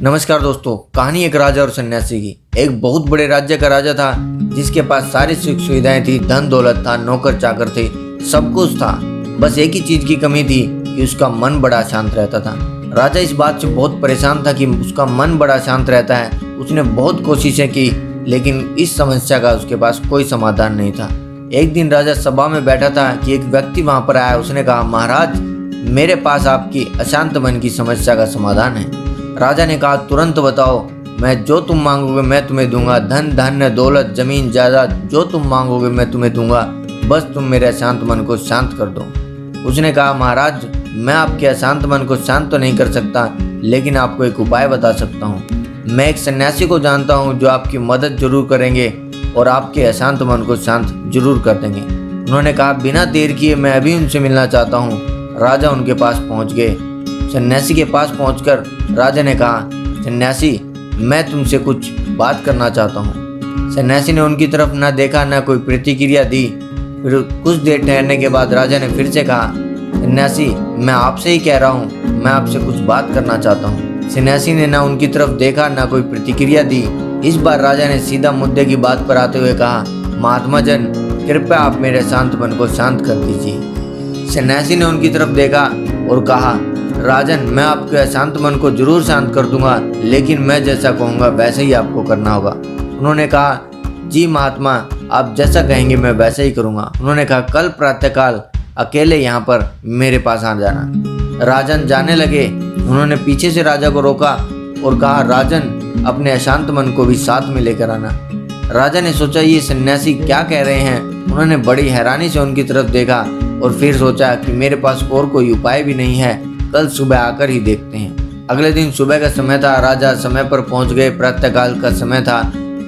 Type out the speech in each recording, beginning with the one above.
नमस्कार दोस्तों, कहानी एक राजा और सन्यासी की। एक बहुत बड़े राज्य का राजा था जिसके पास सारी सुख सुविधाएं थी, धन दौलत था, नौकर चाकर थे, सब कुछ था। बस एक ही चीज की कमी थी कि उसका मन बड़ा शांत रहता था। राजा इस बात से बहुत परेशान था कि उसका मन बड़ा शांत रहता है। उसने बहुत कोशिशें की लेकिन इस समस्या का उसके पास कोई समाधान नहीं था। एक दिन राजा सभा में बैठा था कि एक व्यक्ति वहां पर आया। उसने कहा, महाराज, मेरे पास आपकी अशांत मन की समस्या का समाधान है। राजा ने कहा, तुरंत बताओ, मैं जो तुम मांगोगे मैं तुम्हें दूंगा। धन धान्य दौलत जमीन जायदाद जो तुम मांगोगे मैं तुम्हें दूंगा, बस तुम मेरे अशांत मन को शांत कर दो। उसने कहा, महाराज, मैं आपके अशांत मन को शांत तो नहीं कर सकता, लेकिन आपको एक उपाय बता सकता हूँ। मैं एक सन्यासी को जानता हूँ जो आपकी मदद जरूर करेंगे और आपके अशांत मन को शांत जरूर कर देंगे। उन्होंने कहा, बिना देर किए मैं अभी उनसे मिलना चाहता हूँ। राजा उनके पास पहुँच गए। सन्यासी के पास पहुंचकर राजा ने कहा, सन्यासी, मैं तुमसे कुछ बात करना चाहता हूँ। सन्यासी ने उनकी तरफ न देखा, न कोई प्रतिक्रिया दी। फिर कुछ देर ठहरने के बाद राजा ने फिर से कहा, सन्यासी, मैं आपसे ही कह रहा हूँ, मैं आपसे कुछ बात करना चाहता हूँ। सन्यासी ने न उनकी तरफ देखा, न कोई प्रतिक्रिया दी। इस बार राजा ने सीधा मुद्दे की बात पर आते हुए कहा, महात्मा जन, कृपया आप मेरे शांत मन को शांत कर दीजिए। सन्यासी ने उनकी तरफ देखा और कहा, राजन, मैं आपके अशांत मन को जरूर शांत कर दूंगा, लेकिन मैं जैसा कहूँगा वैसे ही आपको करना होगा। उन्होंने कहा, जी महात्मा, आप जैसा कहेंगे मैं वैसा ही करूँगा। उन्होंने कहा, कल प्रातःकाल अकेले यहाँ पर मेरे पास आ जाना। राजन जाने लगे। उन्होंने पीछे से राजा को रोका और कहा, राजन, अपने अशांत मन को भी साथ में लेकर आना। राजा ने सोचा, ये सन्यासी क्या कह रहे हैं। उन्होंने बड़ी हैरानी से उनकी तरफ देखा और फिर सोचा कि मेरे पास और कोई उपाय भी नहीं है, कल सुबह आकर ही देखते हैं। अगले दिन सुबह का समय था। राजा समय पर पहुंच गए। प्रातःकाल का समय था।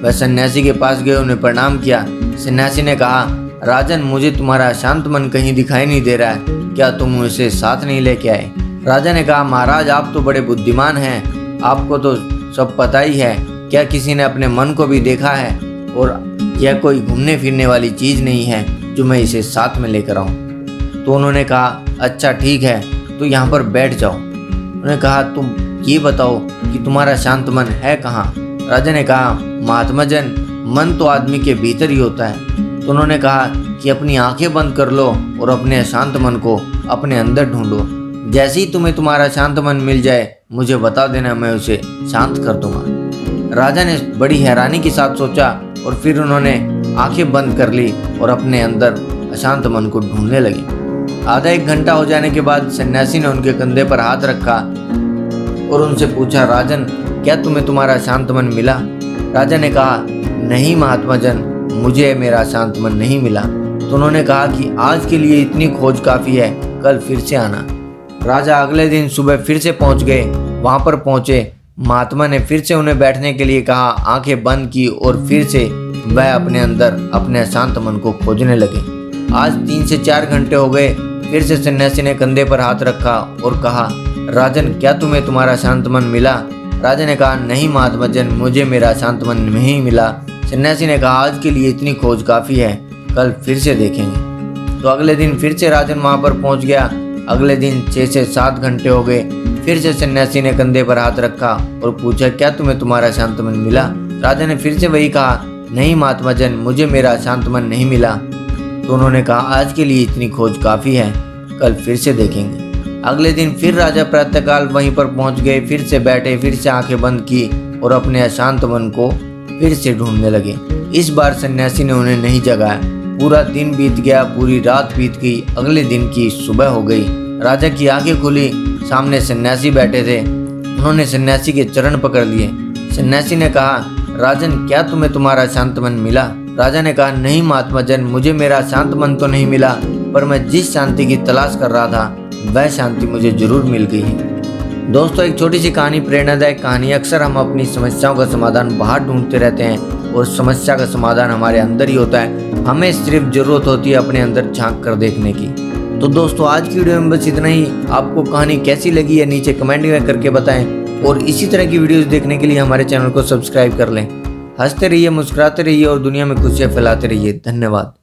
वह सन्यासी के पास गए, उन्हें प्रणाम किया। सन्यासी ने कहा, राजन, मुझे तुम्हारा शांत मन कहीं दिखाई नहीं दे रहा है, क्या तुम उसे साथ नहीं लेके आए? राजा ने कहा, महाराज, आप तो बड़े बुद्धिमान हैं, आपको तो सब पता ही है। क्या किसी ने अपने मन को भी देखा है? और यह कोई घूमने फिरने वाली चीज नहीं है जो मैं इसे साथ में लेकर आऊं। तो उन्होंने कहा, अच्छा ठीक है, तो यहाँ पर बैठ जाओ। उन्होंने कहा, तुम ये बताओ कि तुम्हारा शांत मन है कहाँ? राजा ने कहा, महात्मा जन, मन तो आदमी के भीतर ही होता है। तो उन्होंने कहा कि अपनी आंखें बंद कर लो और अपने शांत मन को अपने अंदर ढूंढो। जैसे ही तुम्हें तुम्हारा शांत मन मिल जाए मुझे बता देना, मैं उसे शांत कर दूंगा। राजा ने बड़ी हैरानी के साथ सोचा और फिर उन्होंने आंखें बंद कर ली और अपने अंदर अशांत मन को ढूंढने लगे। आधा एक घंटा हो जाने के बाद सन्यासी ने उनके कंधे पर हाथ रखा और उनसे पूछा, राजन, क्या तुम्हें तुम्हारा शांत मन मिला? राजा ने कहा, नहीं महात्मा जन, मुझे मेरा शांत मन नहीं मिला। तो उन्होंने कहा कि आज के लिए इतनी खोज काफी है, कल फिर से आना। राजा अगले दिन सुबह फिर से पहुंच गए। वहां पर पहुंचे, महात्मा ने फिर से उन्हें बैठने के लिए कहा, आंखें बंद की और फिर से वह अपने अंदर अपने शांत मन को खोजने लगे। आज 3 से 4 घंटे हो गए। फिर से सन्यासी ने कंधे पर हाथ रखा और कहा, राजन, क्या तुम्हें तुम्हारा शांत मन मिला? राजा ने कहा, नहीं महात्मा जन, मुझे मेरा शांत मन नहीं मिला। सन्यासी ने कहा, आज के लिए इतनी खोज काफी है, कल फिर से देखेंगे। तो अगले दिन फिर से राजन वहां पर पहुंच गया। अगले दिन 6 से 7 घंटे हो गए। फिर से सन्यासी ने कंधे पर हाथ रखा और पूछा, क्या तुम्हें तुम्हारा शांत मन मिला? राजा ने फिर से वही कहा, नहीं महात्मा जन, मुझे मेरा शांत मन नहीं मिला। तो उन्होंने कहा, आज के लिए इतनी खोज काफी है, कल फिर से देखेंगे। अगले दिन फिर राजा प्रातःकाल वहीं पर पहुंच गए। फिर से बैठे, फिर से आंखें बंद की और अपने अशांत मन को फिर से ढूंढने लगे। इस बार सन्यासी ने उन्हें नहीं जगाया। पूरा दिन बीत गया, पूरी रात बीत गई। अगले दिन की सुबह हो गई। राजा की आंखें खुली, सामने सन्यासी बैठे थे। उन्होंने सन्यासी के चरण पकड़ लिए। सन्यासी ने कहा, राजन, क्या तुम्हें तुम्हारा शांत मन मिला? राजा ने कहा, नहीं महात्मा जन, मुझे मेरा शांत मन तो नहीं मिला, पर मैं जिस शांति की तलाश कर रहा था वह शांति मुझे जरूर मिल गई है। दोस्तों, एक छोटी सी कहानी, प्रेरणादायक कहानी। अक्सर हम अपनी समस्याओं का समाधान बाहर ढूंढते रहते हैं और समस्या का समाधान हमारे अंदर ही होता है। हमें सिर्फ जरूरत होती है अपने अंदर झांक कर देखने की। तो दोस्तों, आज की वीडियो में बस इतना ही। आपको कहानी कैसी लगी है नीचे कमेंट में करके बताएं और इसी तरह की वीडियोस देखने के लिए हमारे चैनल को सब्सक्राइब कर लें। हंसते रहिए, मुस्कुराते रहिए और दुनिया में खुशियां फैलाते रहिए। धन्यवाद।